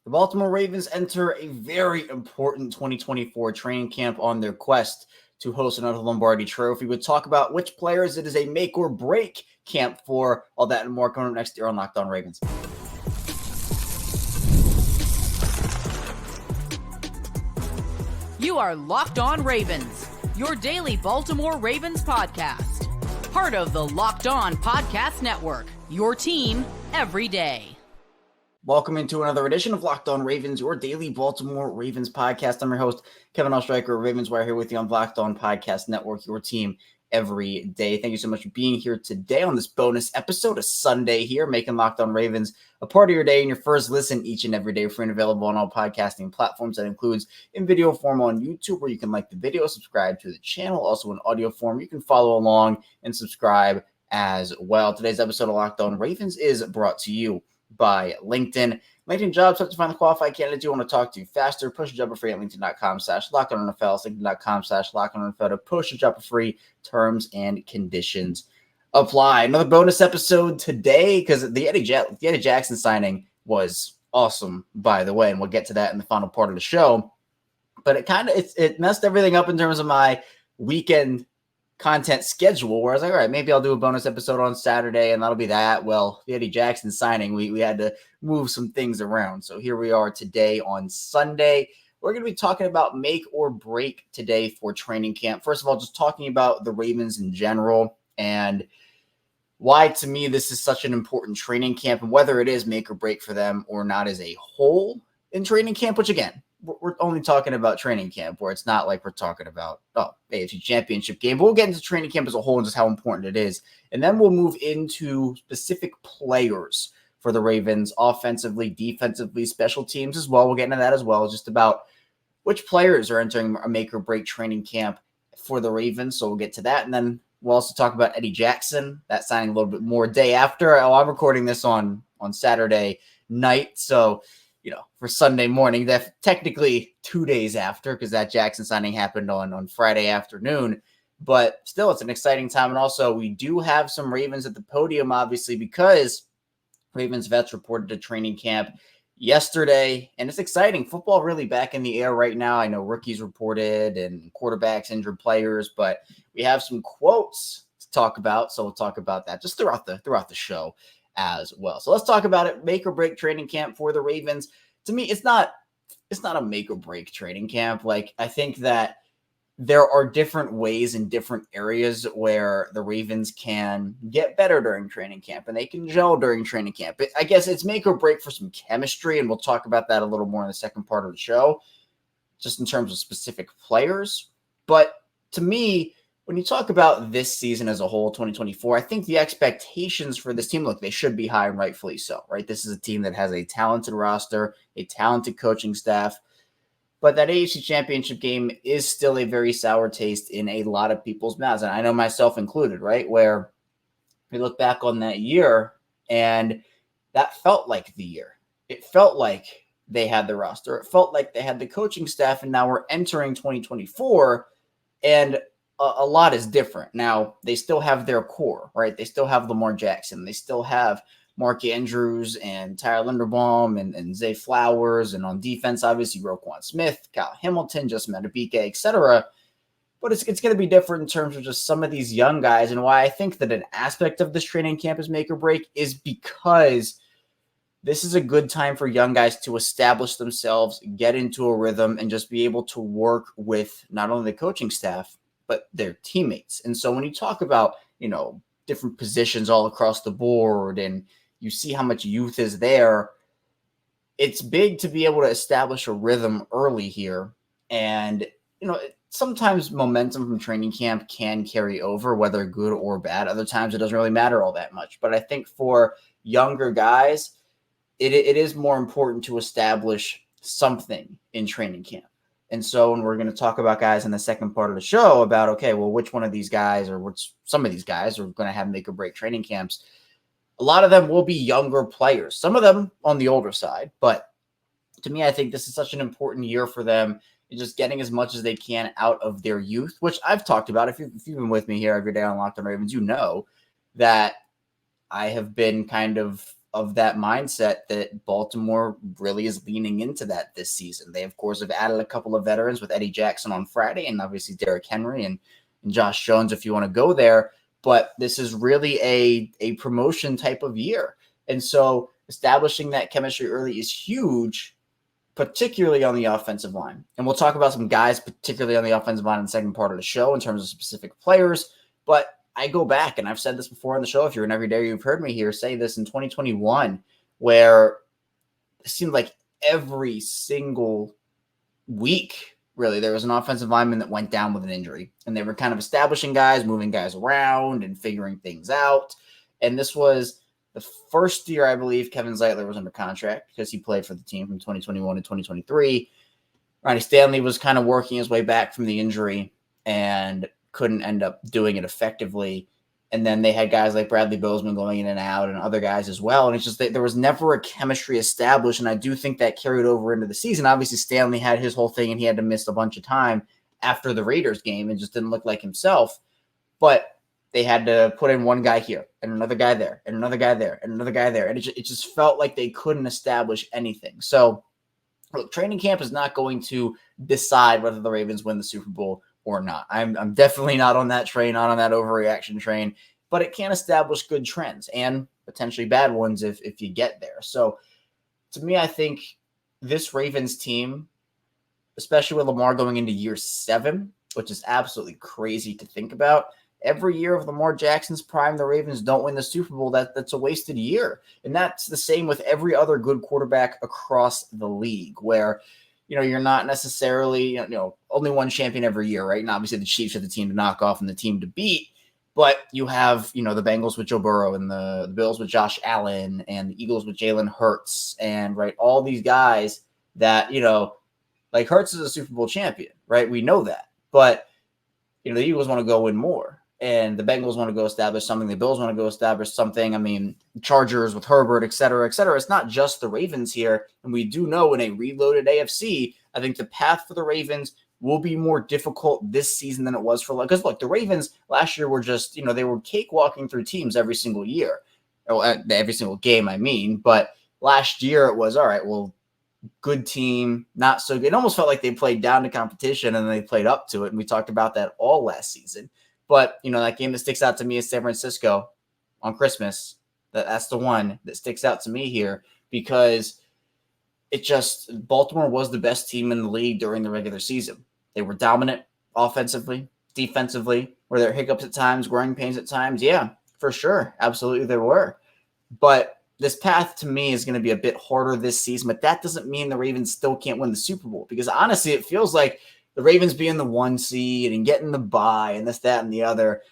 The Baltimore Ravens enter a very important 2024 training camp on their quest to host another Lombardi Trophy. We'll talk about which players it is a make or break camp for. All that and more coming up next year on Locked On Ravens. You are Locked On Ravens, your daily Baltimore Ravens podcast. Part of the Locked On Podcast Network, your team every day. Welcome into another edition of Locked On Ravens, your daily Baltimore Ravens podcast. I'm your host, Kevin Ostreicher, Ravens Wire, here with you on Locked On Podcast Network, your team every day. Thank you so much for being here today on this bonus episode, a Sunday here, making Locked On Ravens a part of your day and your first listen each and every day, free and available on all podcasting platforms. That includes in video form on YouTube, where you can like the video, subscribe to the channel, also in audio form. You can follow along and subscribe as well. Today's episode of Locked On Ravens is brought to you by LinkedIn. LinkedIn Jobs help to find the qualified candidates you want to talk to faster. Push a job for free at linkedin.com/LockedOnNFL. LinkedIn.com/LockedOnNFL to push a job for free. Terms and conditions apply. Another bonus episode today because the Eddie Jackson signing was awesome, by the way, and we'll get to that in the final part of the show. But it messed everything up in terms of my weekend content schedule, where I was like, all right, maybe I'll do a bonus episode on Saturday and that'll be that. Well, the Eddie Jackson signing, we had to move some things around. So here we are today on Sunday. We're going to be talking about make or break today for training camp. First of all, just talking about the Ravens in general and why, to me, this is such an important training camp and whether it is make or break for them or not as a whole in training camp, which again, we're only talking about training camp, where it's not like we're talking about, AFC Championship game. But we'll get into training camp as a whole and just how important it is. And then we'll move into specific players for the Ravens, offensively, defensively, special teams as well. We'll get into that as well, just about which players are entering a make or break training camp for the Ravens. So we'll get to that. And then we'll also talk about Eddie Jackson, that signing a little bit more day after. I'm recording this on Saturday night. So for Sunday morning, that technically 2 days after, because that Jackson signing happened on Friday afternoon. But still, it's an exciting time. And also, we do have some Ravens at the podium, obviously, because Ravens vets reported to training camp yesterday. And it's exciting. Football really back in the air right now. I know rookies reported and quarterbacks, injured players, but we have some quotes to talk about. So we'll talk about that just throughout the show as well. So let's talk about it. Make or break training camp for the Ravens. To me, it's not a make or break training camp. Like, I think that there are different ways in different areas where the Ravens can get better during training camp and they can gel during training camp. I guess it's make or break for some chemistry, and we'll talk about that a little more in the second part of the show, just in terms of specific players. But to me, when you talk about this season as a whole, 2024, I think the expectations for this team, look, they should be high and rightfully so, right? This is a team that has a talented roster, a talented coaching staff, but that AFC Championship game is still a very sour taste in a lot of people's mouths, and I know myself included, right? Where we look back on that year, and that felt like the year. It felt like they had the roster. It felt like they had the coaching staff, and now we're entering 2024, and a lot is different. Now, they still have their core, right? They still have Lamar Jackson. They still have Mark Andrews and Tyler Linderbaum and Zay Flowers. And on defense, obviously, Roquan Smith, Kyle Hamilton, Justin Madubuike, etc. But it's going to be different in terms of just some of these young guys. And why I think that an aspect of this training camp is make or break is because this is a good time for young guys to establish themselves, get into a rhythm, and just be able to work with not only the coaching staff, but their teammates. And so when you talk about, different positions all across the board and you see how much youth is there, it's big to be able to establish a rhythm early here. And, sometimes momentum from training camp can carry over, whether good or bad. Other times it doesn't really matter all that much. But I think for younger guys, it is more important to establish something in training camp. And so when we're going to talk about guys in the second part of the show about, okay, well, which one of these guys or some of these guys are going to have make or break training camps, a lot of them will be younger players, some of them on the older side. But to me, I think this is such an important year for them in just getting as much as they can out of their youth, which I've talked about. If you've been with me here every day on Locked On Ravens, you know that I have been kind of of that mindset that Baltimore really is leaning into that this season. They, of course, have added a couple of veterans with Eddie Jackson on Friday and obviously Derrick Henry and Josh Jones if you want to go there. But this is really a promotion type of year. And so establishing that chemistry early is huge, particularly on the offensive line. And we'll talk about some guys, particularly on the offensive line in the second part of the show in terms of specific players. But I go back, and I've said this before on the show. If you're an everyday, you've heard me here say this in 2021, where it seemed like every single week, really, there was an offensive lineman that went down with an injury. And they were kind of establishing guys, moving guys around and figuring things out. And this was the first year, I believe, Kevin Zeitler was under contract because he played for the team from 2021 to 2023. Ronnie Stanley was kind of working his way back from the injury and couldn't end up doing it effectively. And then they had guys like Bradley Bozeman going in and out and other guys as well. And it's just that there was never a chemistry established. And I do think that carried over into the season. Obviously, Stanley had his whole thing and he had to miss a bunch of time after the Raiders game and just didn't look like himself. But they had to put in one guy here and another guy there and another guy there and another guy there. And it just felt like they couldn't establish anything. So look, training camp is not going to decide whether the Ravens win the Super Bowl or not. I'm definitely not on that train, not on that overreaction train, but it can establish good trends and potentially bad ones if you get there. So to me, I think this Ravens team, especially with Lamar going into year 7, which is absolutely crazy to think about, every year of Lamar Jackson's prime, the Ravens don't win the Super Bowl. That's a wasted year. And that's the same with every other good quarterback across the league where, you're not necessarily, only one champion every year, right? And obviously the Chiefs are the team to knock off and the team to beat. But you have, the Bengals with Joe Burrow and the Bills with Josh Allen and the Eagles with Jalen Hurts and, right, all these guys that, like Hurts is a Super Bowl champion, right? We know that. But, the Eagles want to go win more. And the Bengals want to go establish something. The Bills want to go establish something. I mean, Chargers with Herbert, et cetera, et cetera. It's not just the Ravens here. And we do know in a reloaded AFC, I think the path for the Ravens will be more difficult this season than it was for, because look, the Ravens last year were just, they were cakewalking through teams every single year. Every single game, I mean. But last year it was, all right, well, good team, not so good. It almost felt like they played down to competition and then they played up to it. And we talked about that all last season. But, that game that sticks out to me is San Francisco on Christmas. That's the one that sticks out to me here because Baltimore was the best team in the league during the regular season. They were dominant offensively, defensively. Were there hiccups at times, growing pains at times? Yeah, for sure. Absolutely there were. But this path to me is going to be a bit harder this season, but that doesn't mean the Ravens still can't win the Super Bowl because honestly, it feels like the Ravens being the 1 seed and getting the bye and this, that, and the other.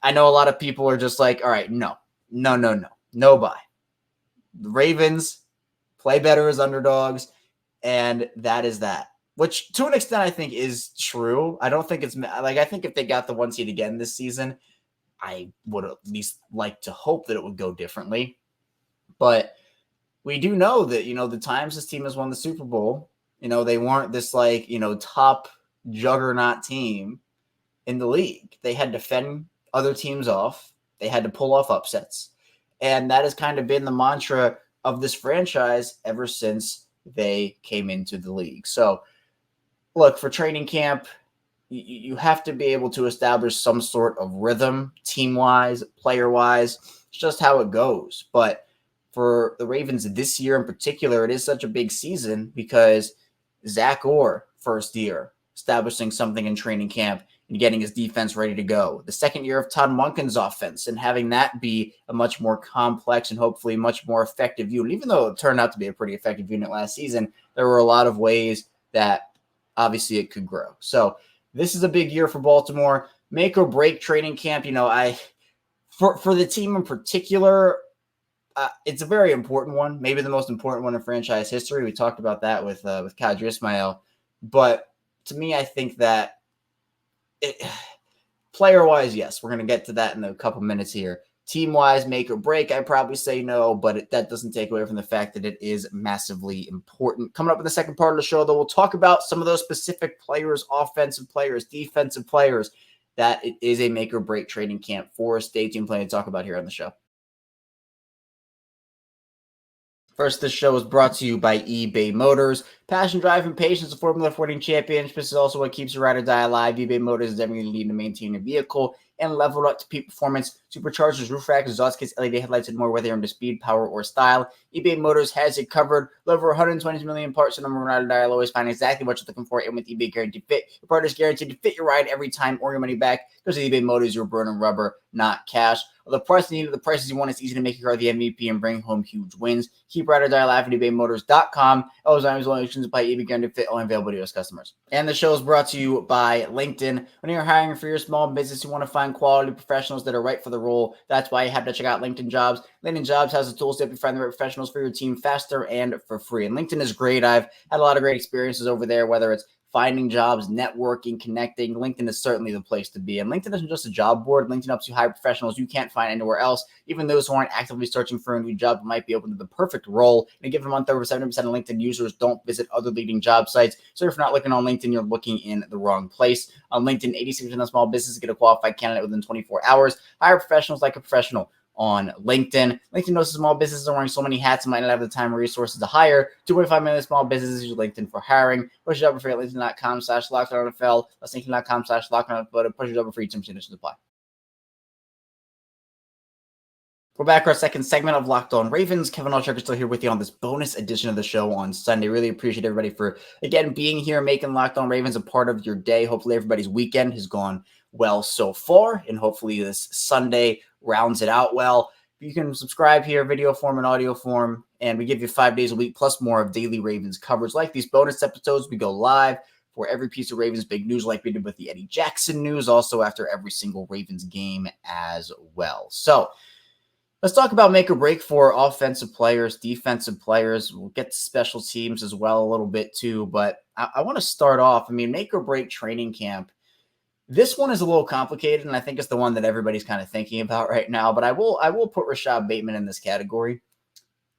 I know a lot of people are just like, all right, no bye. The Ravens play better as underdogs, and that is that. Which, to an extent, I think is true. I don't think it's like I think if they got the 1 seed again this season, I would at least like to hope that it would go differently. But we do know that the times this team has won the Super Bowl, they weren't this top juggernaut team in the league. They had to fend other teams off. They had to pull off upsets. And that has kind of been the mantra of this franchise ever since they came into the league. So, look, for training camp, you have to be able to establish some sort of rhythm, team-wise, player-wise. It's just how it goes. But for the Ravens this year in particular, it is such a big season because Zach Orr, first year, establishing something in training camp and getting his defense ready to go. The second year of Todd Monken's offense and having that be a much more complex and hopefully much more effective unit. Even though it turned out to be a pretty effective unit last season, there were a lot of ways that obviously it could grow. So this is a big year for Baltimore. Make or break training camp. For the team in particular, it's a very important one, maybe the most important one in franchise history. We talked about that with Kadri Ismail. But to me, I think that player-wise, yes, we're going to get to that in a couple minutes here. Team-wise, make or break, I'd probably say no, but that doesn't take away from the fact that it is massively important. Coming up in the second part of the show, though, we'll talk about some of those specific players, offensive players, defensive players, that it is a make or break training camp for. Stay tuned, plenty to talk about here on the show. First, this show is brought to you by eBay Motors. Passion, drive, and patience, a Formula 14 championship. This is also what keeps your ride or die alive. eBay Motors is everything you need to maintain your vehicle and level it up to peak performance. Superchargers, roof racks, exhaust kits, LED headlights, and more, whether you're into speed, power, or style. eBay Motors has it covered. With over 120 million parts, so number one ride or die, you'll always find exactly what you're looking for. And with eBay Guaranteed Fit, your part is guaranteed to fit your ride every time or your money back. Because eBay Motors, you're burning rubber, not cash. Well, the price you need, the prices you want, it's easy to make your car the MVP and bring home huge wins. Keep ride or die alive at ebaymotors.com. Always only options by eBay Guaranteed Fit, only available to U.S. customers. And the show is brought to you by LinkedIn. When you're hiring for your small business, you want to find quality professionals that are right for the role. That's why you have to check out LinkedIn Jobs. LinkedIn Jobs has the tools to help you find the right professionals for your team faster and for free. And LinkedIn is great. I've had a lot of great experiences over there, whether it's finding jobs, networking, connecting. LinkedIn is certainly the place to be. And LinkedIn isn't just a job board. LinkedIn helps you hire professionals you can't find anywhere else. Even those who aren't actively searching for a new job might be open to the perfect role. In a given month, over 70% of LinkedIn users don't visit other leading job sites. So if you're not looking on LinkedIn, you're looking in the wrong place. On LinkedIn, 86% of small businesses get a qualified candidate within 24 hours. Hire professionals like a professional on LinkedIn. LinkedIn knows small businesses are wearing so many hats and might not have the time or resources to hire. 2.5 million small businesses use LinkedIn for hiring. Push it over for LinkedIn.com/LockedOnNFL. That's LinkedIn.com/LockedOnNFL. Push it over for each terms and conditions apply. We're back for our second segment of Locked On Ravens. Kevin Ostrowski is still here with you on this bonus edition of the show on Sunday. Really appreciate everybody for, again, being here, making Locked On Ravens a part of your day. Hopefully everybody's weekend has gone well so far, and hopefully this Sunday rounds it out well. You can subscribe here, video form and audio form, and we give you 5 days a week plus more of daily Ravens coverage. Like these bonus episodes, we go live for every piece of Ravens big news, like we did with the Eddie Jackson news, also after every single Ravens game as well. So let's talk about make or break for offensive players, defensive players. We'll get to special teams as well a little bit too, but I want to start off. Make or break training camp. This one is a little complicated, and I think it's the one that everybody's kind of thinking about right now, but I will put Rashad Bateman in this category.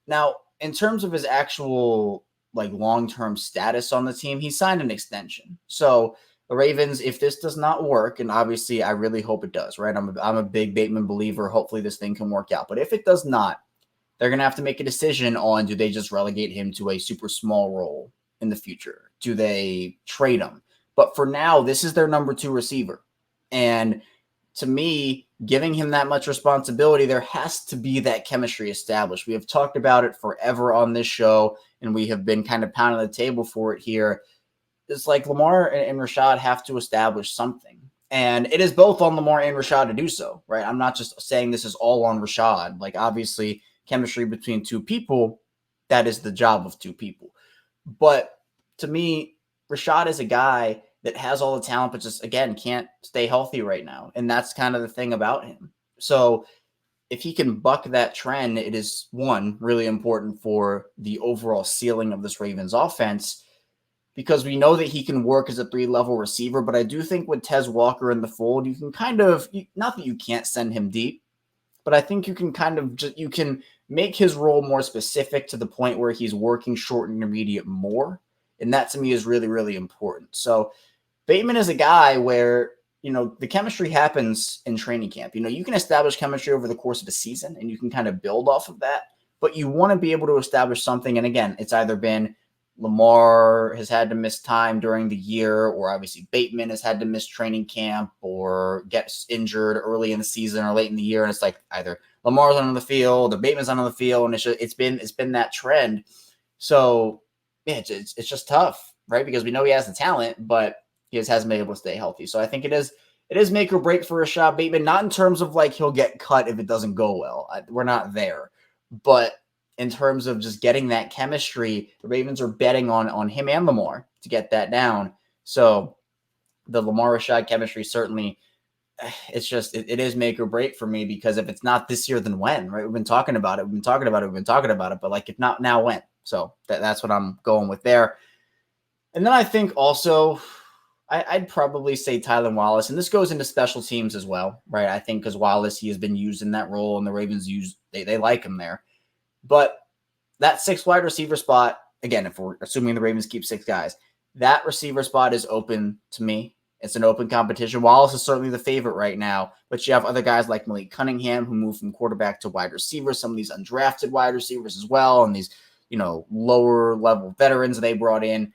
Now, in terms of his actual long-term status on the team, he signed an extension. So the Ravens, if this does not work, and obviously I really hope it does, right? I'm a big Bateman believer. Hopefully this thing can work out. But if it does not, they're going to have to make a decision on, do they just relegate him to a super small role in the future? Do they trade him? But for now, this is their number 2 receiver. And to me, giving him that much responsibility, there has to be that chemistry established. We have talked about it forever on this show, and we have been kind of pounding the table for it here. It's like Lamar and Rashad have to establish something. And it is both on Lamar and Rashad to do so, right? I'm not just saying this is all on Rashad. Obviously, chemistry between 2 people, that is the job of 2 people. But to me, Rashad is a guy that has all the talent, but just, again, can't stay healthy right now. And that's kind of the thing about him. So if he can buck that trend, it is, one, really important for the overall ceiling of this Ravens offense, because we know that he can work as a 3-level receiver. But I do think with Tez Walker in the fold, you can kind of, not that you can't send him deep, but I think you can kind of you can make his role more specific to the point where he's working short and intermediate more. And that to me is really, really important. So Bateman is a guy where, the chemistry happens in training camp. You can establish chemistry over the course of a season and you can kind of build off of that, but you want to be able to establish something. And again, it's either been Lamar has had to miss time during the year, or obviously Bateman has had to miss training camp or gets injured early in the season or late in the year. And it's like either Lamar's on the field or Bateman's on the field. And it's been that trend. So yeah, it's just tough, right? Because we know he has the talent, but he just hasn't been able to stay healthy. So I think it is make or break for Rashad Bateman, not in terms of he'll get cut if it doesn't go well. We're not there. But in terms of just getting that chemistry, the Ravens are betting on him and Lamar to get that down. So the Lamar Rashad chemistry, certainly, it's just, it is make or break for me, because if it's not this year, then when, right? We've been talking about it. But if not now, when? So that's what I'm going with there. And then I think also I'd probably say Tylan Wallace, and this goes into special teams as well, right? I think because Wallace, he has been used in that role, and the Ravens they like him there. But that 6 wide receiver spot, again, if we're assuming the Ravens keep 6 guys, that receiver spot is open to me. It's an open competition. Wallace is certainly the favorite right now, but you have other guys like Malik Cunningham who moved from quarterback to wide receiver, some of these undrafted wide receivers as well, and these, lower level veterans they brought in.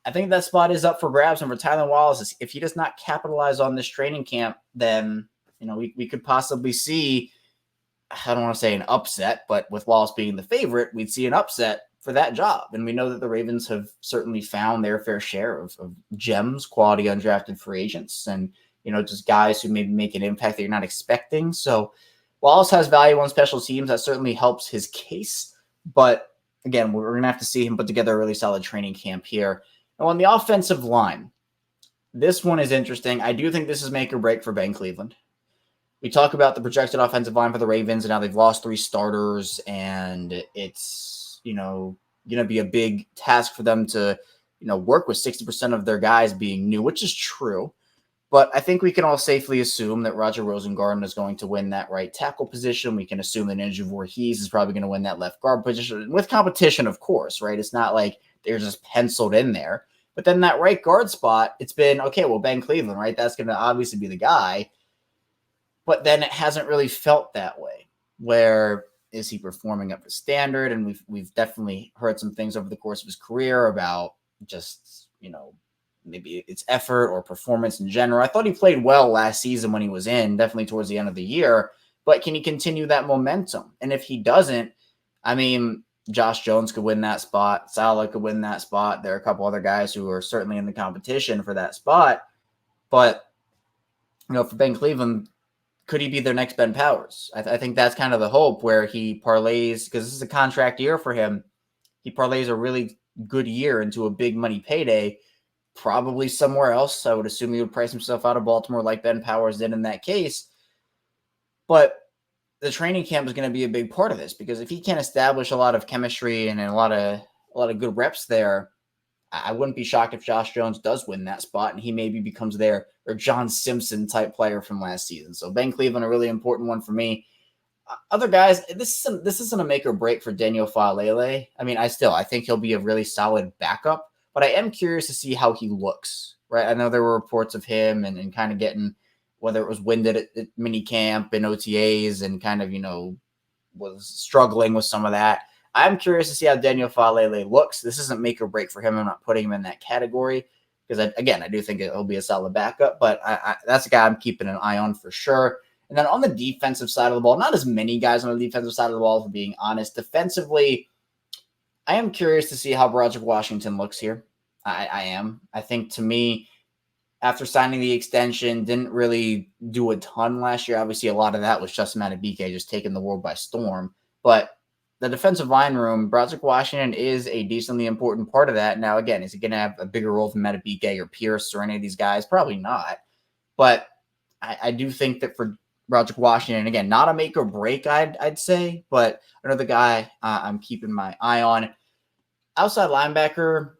I think that spot is up for grabs. And for Tylan Wallace, if he does not capitalize on this training camp, then, we could possibly see, I don't want to say an upset, but with Wallace being the favorite, we'd see an upset for that job. And we know that the Ravens have certainly found their fair share of gems, quality undrafted free agents, and, just guys who maybe make an impact that you're not expecting. So Wallace has value on special teams. That certainly helps his case. But again, we're going to have to see him put together a really solid training camp here. Now, on the offensive line, this one is interesting. I do think this is make or break for Ben Cleveland. We talk about the projected offensive line for the Ravens and how they've lost 3 starters, and it's, going to be a big task for them to, work with 60% of their guys being new, which is true. But I think we can all safely assume that Roger Rosengarten is going to win that right tackle position. We can assume that Ninja Voorhees is probably going to win that left guard position with competition, of course, right? It's not like they're just penciled in there. But then that right guard spot, it's been, okay, well, Ben Cleveland, right? That's going to obviously be the guy. But then it hasn't really felt that way. Where is he performing up to standard? And we've definitely heard some things over the course of his career about just, maybe it's effort or performance in general. I thought he played well last season when he was in, definitely towards the end of the year. But can he continue that momentum? And if he doesn't, I mean, Josh Jones could win that spot. Salah could win that spot. There are a couple other guys who are certainly in the competition for that spot. But, for Ben Cleveland, could he be their next Ben Powers? I think that's kind of the hope, where he parlays, because this is a contract year for him. He parlays a really good year into a big money payday, probably somewhere else. I would assume he would price himself out of Baltimore like Ben Powers did in that case. But the training camp is going to be a big part of this, because if he can't establish a lot of chemistry and a lot of good reps there, I wouldn't be shocked if Josh Jones does win that spot and he maybe becomes their or John Simpson type player from last season. So Ben Cleveland, a really important one for me. Other guys, this isn't a make or break for Daniel Faalele. I mean, I think he'll be a really solid backup, but I am curious to see how he looks, right? I know there were reports of him and kind of getting, whether it was winded at mini camp and OTAs and kind of, was struggling with some of that. I'm curious to see how Daniel Faalele looks. This isn't make or break for him. I'm not putting him in that category because, I do think it'll be a solid backup, but that's a guy I'm keeping an eye on for sure. And then on the defensive side of the ball, not as many guys on the defensive side of the ball, for being honest. Defensively, I am curious to see how Broderick Washington looks here. I am. I think, to me, after signing the extension, didn't really do a ton last year. Obviously, a lot of that was Justin Madubuike just taking the world by storm. But the defensive line room, Broderick Washington is a decently important part of that. Now, again, is he going to have a bigger role than Madubuike or Pierce or any of these guys? Probably not. But I do think that for Broderick Washington, again, not a make or break, I'd say, but another guy I'm keeping my eye on. Outside linebacker,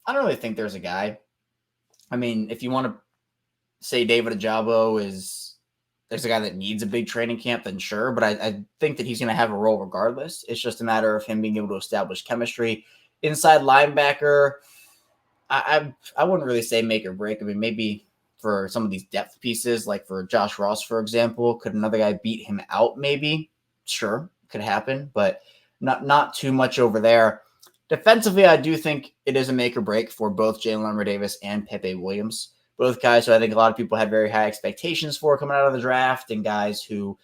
I don't really think there's a guy. I mean, if you want to say David Ajabo there's a guy that needs a big training camp, then sure, but I think that he's going to have a role regardless. It's just a matter of him being able to establish chemistry. Inside linebacker, I wouldn't really say make or break. I mean, maybe for some of these depth pieces, like for Josh Ross, for example, could another guy beat him out? Maybe, sure, could happen, but not too much over there. Defensively, I do think it is a make or break for both Jalen Armour-Davis and Pepe Williams. Both guys who I think a lot of people had very high expectations for coming out of the draft, and guys who,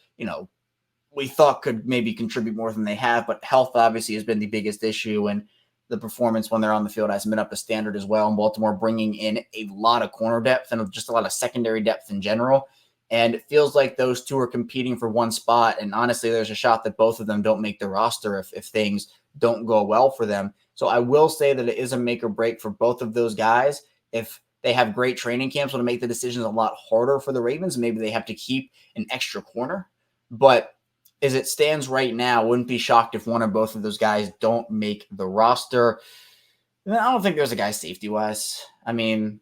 we thought could maybe contribute more than they have, but health obviously has been the biggest issue, and the performance when they're on the field hasn't been up to standard as well. And Baltimore bringing in a lot of corner depth and just a lot of secondary depth in general. And it feels like those two are competing for one spot. And honestly, there's a shot that both of them don't make the roster if things don't go well for them. So I will say that it is a make or break for both of those guys. If they have great training camps, will make the decisions a lot harder for the Ravens. Maybe they have to keep an extra corner. But as it stands right now, wouldn't be shocked if one or both of those guys don't make the roster. And I don't think there's a guy safety-wise. I mean,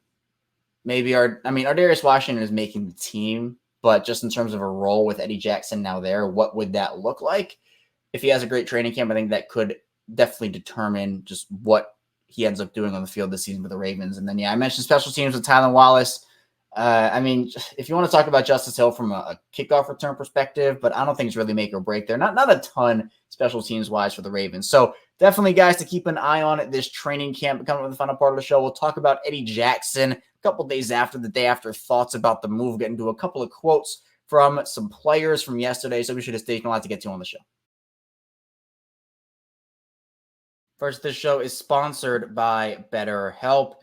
Ardarius Washington is making the team, but just in terms of a role with Eddie Jackson now there, what would that look like? If he has a great training camp, I think that could definitely determine just what he ends up doing on the field this season for the Ravens. And then, I mentioned special teams with Tylan Wallace. I mean, if you want to talk about Justice Hill from a kickoff return perspective, but I don't think it's really make or break there. Not a ton special teams wise for the Ravens. So definitely guys to keep an eye on at this training camp. Coming up with the final part of the show, we'll talk about Eddie Jackson a couple days after, the day after, thoughts about the move, get into a couple of quotes from some players from yesterday. So we should have stayed a lot to get to on the show. First, this show is sponsored by BetterHelp.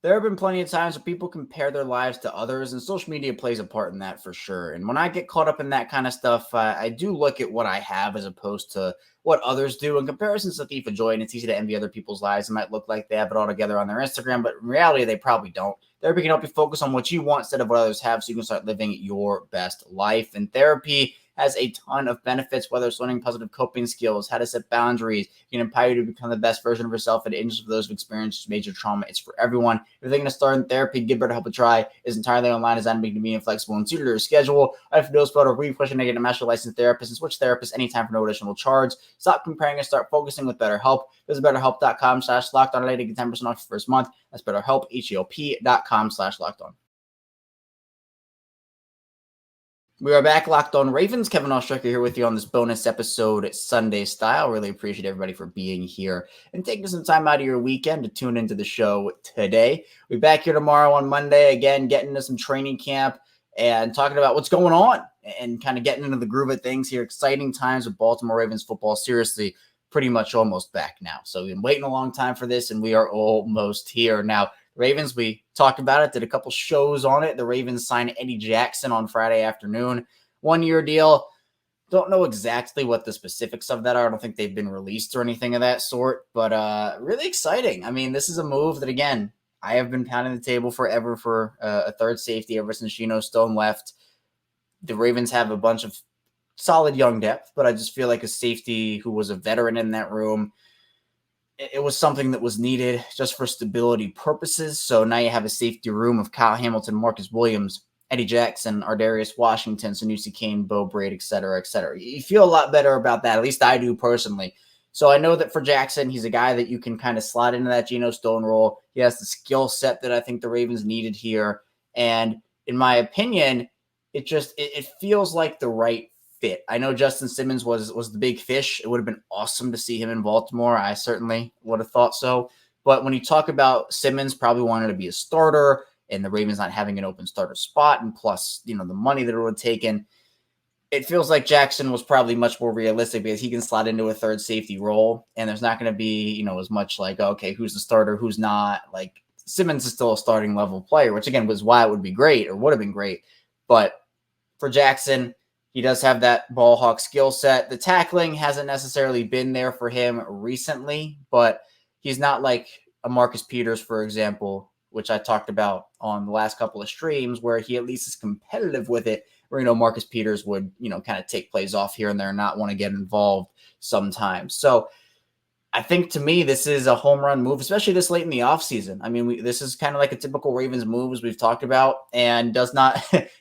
There have been plenty of times where people compare their lives to others, and social media plays a part in that for sure. And when I get caught up in that kind of stuff, I do look at what I have as opposed to what others do. And comparison's a thief of joy, and it's easy to envy other people's lives. It might look like they have it all together on their Instagram, but in reality, they probably don't. Therapy can help you focus on what you want instead of what others have, so you can start living your best life. And therapy has a ton of benefits, whether it's learning positive coping skills, how to set boundaries. It can empower you to become the best version of yourself and interest for those who've experienced major trauma. It's for everyone. If you're thinking of starting therapy, give BetterHelp a try. It's entirely online, designed to be convenient, flexible, and suited to your schedule. All you have to do is fill out a brief questionnaire, get a master licensed therapist, and switch therapists anytime for no additional charge. Stop comparing and start focusing with BetterHelp. Visit BetterHelp.com/LockedOn to get 10% off your first month. That's BetterHelp, HELP.com/LockedOn. We are back, Locked On Ravens. Kevin Oestreicher here with you on this bonus episode, Sunday style. Really appreciate everybody for being here and taking some time out of your weekend to tune into the show today. We'll be back here tomorrow on Monday, again, getting into some training camp and talking about what's going on and kind of getting into the groove of things here. Exciting times with Baltimore Ravens football. Seriously, pretty much almost back now. So we've been waiting a long time for this, and we are almost here. Now, Ravens, we talked about it, did a couple shows on it. The Ravens signed Eddie Jackson on Friday afternoon. 1-year deal. Don't know exactly what the specifics of that are. I don't think they've been released or anything of that sort, but really exciting. I mean, this is a move that, again, I have been pounding the table forever for a third safety ever since Geno Stone left. The Ravens have a bunch of solid young depth, but I just feel like a safety who was a veteran in that room, it was something that was needed just for stability purposes. So now you have a safety room of Kyle Hamilton, Marcus Williams, Eddie Jackson, Ardarius Washington, Sanusi Kane, Bo Braid, et cetera, et cetera. You feel a lot better about that. At least I do personally. So I know that for Jackson, he's a guy that you can kind of slide into that Geno Stone role. He has the skill set that I think the Ravens needed here. And in my opinion, it feels like the right fit. I know Justin Simmons was the big fish. It would have been awesome to see him in Baltimore. I certainly would have thought so. But when you talk about Simmons probably wanted to be a starter and the Ravens not having an open starter spot, and plus, the money that it would have taken, it feels like Jackson was probably much more realistic because he can slide into a third safety role, and there's not going to be, as much like, okay, who's the starter, who's not. Like, Simmons is still a starting level player, which again was why it would be great, or would have been great. But for Jackson, he does have that ball hawk skill set. The tackling hasn't necessarily been there for him recently, but he's not like a Marcus Peters, for example, which I talked about on the last couple of streams, where he at least is competitive with it, where, Marcus Peters would, kind of take plays off here and there and not want to get involved sometimes. So I think, to me, this is a home run move, especially this late in the offseason. I mean, this is kind of like a typical Ravens move, as we've talked about, and doesn't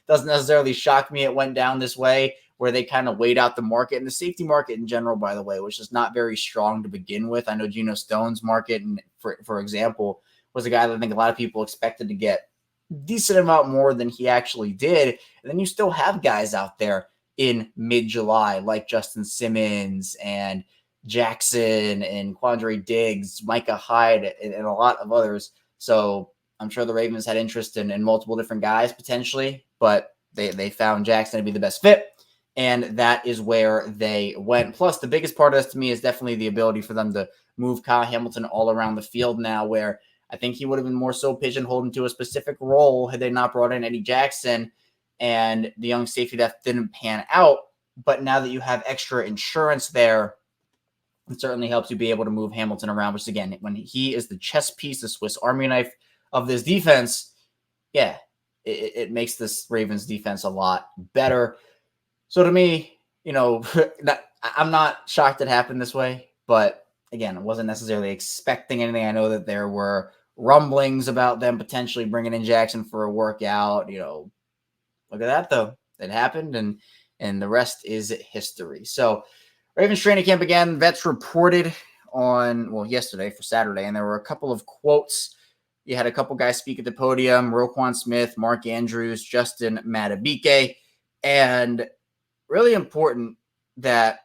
necessarily shock me it went down this way, where they kind of weighed out the market. And the safety market in general, by the way, which is not very strong to begin with. I know Geno Stone's market, and for example, was a guy that I think a lot of people expected to get a decent amount more than he actually did. And then you still have guys out there in mid-July like Justin Simmons and Jackson and Quandre Diggs, Micah Hyde, and a lot of others. So I'm sure the Ravens had interest in multiple different guys potentially, but they found Jackson to be the best fit, and that is where they went. Plus, the biggest part of this to me is definitely the ability for them to move Kyle Hamilton all around the field now, where I think he would have been more so pigeonholed into a specific role had they not brought in Eddie Jackson, and the young safety depth didn't pan out. But now that you have extra insurance there, it certainly helps you be able to move Hamilton around, which, again, when he is the chess piece, the Swiss Army knife of this defense, yeah, it makes this Ravens defense a lot better. So to me, I'm not shocked it happened this way, but again, I wasn't necessarily expecting anything. I know that there were rumblings about them potentially bringing in Jackson for a workout. Look at that, though. It happened, and the rest is history. So Ravens training camp again. Vets reported on, yesterday for Saturday, and there were a couple of quotes you had a couple guys speak at the podium, Roquan Smith, Mark Andrews, Justin Madubuike, and really important that,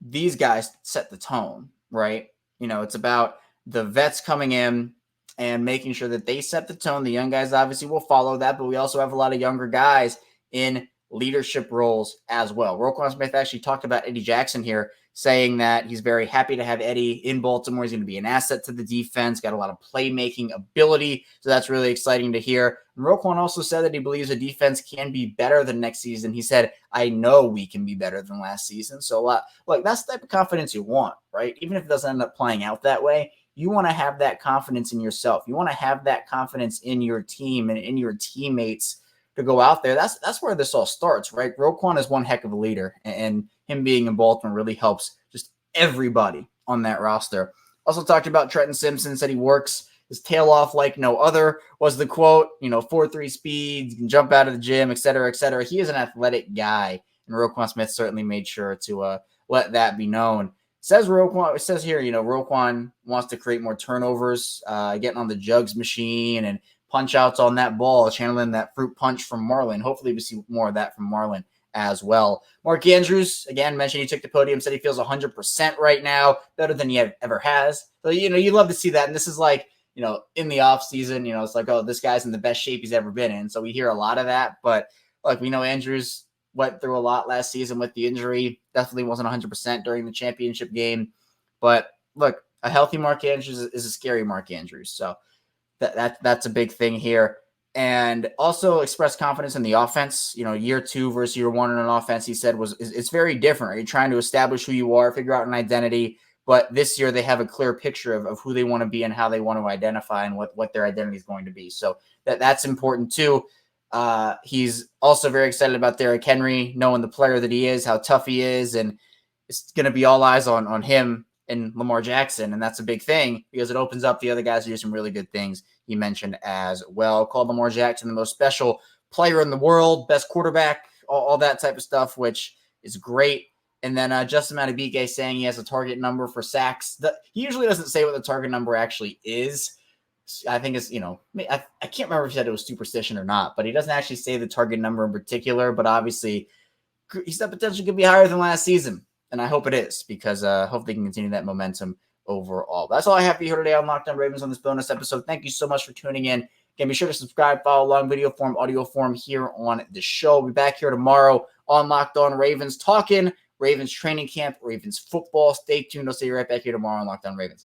these guys set the tone, right? It's about the vets coming in and making sure that they set the tone. The young guys obviously will follow that, but we also have a lot of younger guys in leadership roles as well. Roquan Smith actually talked about Eddie Jackson here, saying that he's very happy to have Eddie in Baltimore. He's going to be an asset to the defense, got a lot of playmaking ability. So that's really exciting to hear. And Roquan also said that he believes the defense can be better than next season. He said, I know we can be better than last season. So look, that's the type of confidence you want, right? Even if it doesn't end up playing out that way, you want to have that confidence in yourself. You want to have that confidence in your team and in your teammates to go out there. That's where this all starts, right? Roquan is one heck of a leader, and him being in Baltimore really helps just everybody on that roster. Also talked about Trenton Simpson, said he works his tail off like no other, was the quote, 4.3 speeds, can jump out of the gym, et cetera, et cetera. He is an athletic guy, and Roquan Smith certainly made sure to let that be known. It says here, Roquan wants to create more turnovers, getting on the jugs machine and punch outs on that ball, channeling that fruit punch from Marlon. Hopefully we see more of that from Marlon as well. Mark Andrews, again, mentioned he took the podium, said he feels 100% right now, better than he ever has. So, you love to see that. And this is like, in the off season, it's like, oh, this guy's in the best shape he's ever been in. So we hear a lot of that, but like, we know Andrews went through a lot last season with the injury, definitely wasn't 100% during the championship game. But look, a healthy Mark Andrews is a scary Mark Andrews. So that's a big thing here. And also express confidence in the offense. Year 2 versus year 1 in an offense, he said it's very different. Right? You're trying to establish who you are, figure out an identity. But this year they have a clear picture of who they want to be and how they want to identify and what their identity is going to be. So that's important too. He's also very excited about Derrick Henry, knowing the player that he is, how tough he is, and it's going to be all eyes on him and Lamar Jackson. And that's a big thing because it opens up the other guys to do some really good things. He mentioned as well, called Lamar Jackson the most special player in the world, best quarterback, all that type of stuff, which is great. And then Justin Madubuike saying he has a target number for sacks. He usually doesn't say what the target number actually is. I think it's, I can't remember if he said it was superstition or not, but he doesn't actually say the target number in particular. But obviously, he said potentially could be higher than last season. And I hope it is because I hope they can continue that momentum overall. That's all I have for you here today on Locked On Ravens on this bonus episode. Thank you so much for tuning in. Again, be sure to subscribe, follow along, video form, audio form here on the show. We'll be back here tomorrow on Locked On Ravens, talking Ravens training camp, Ravens football. Stay tuned. I'll see you right back here tomorrow on Locked On Ravens.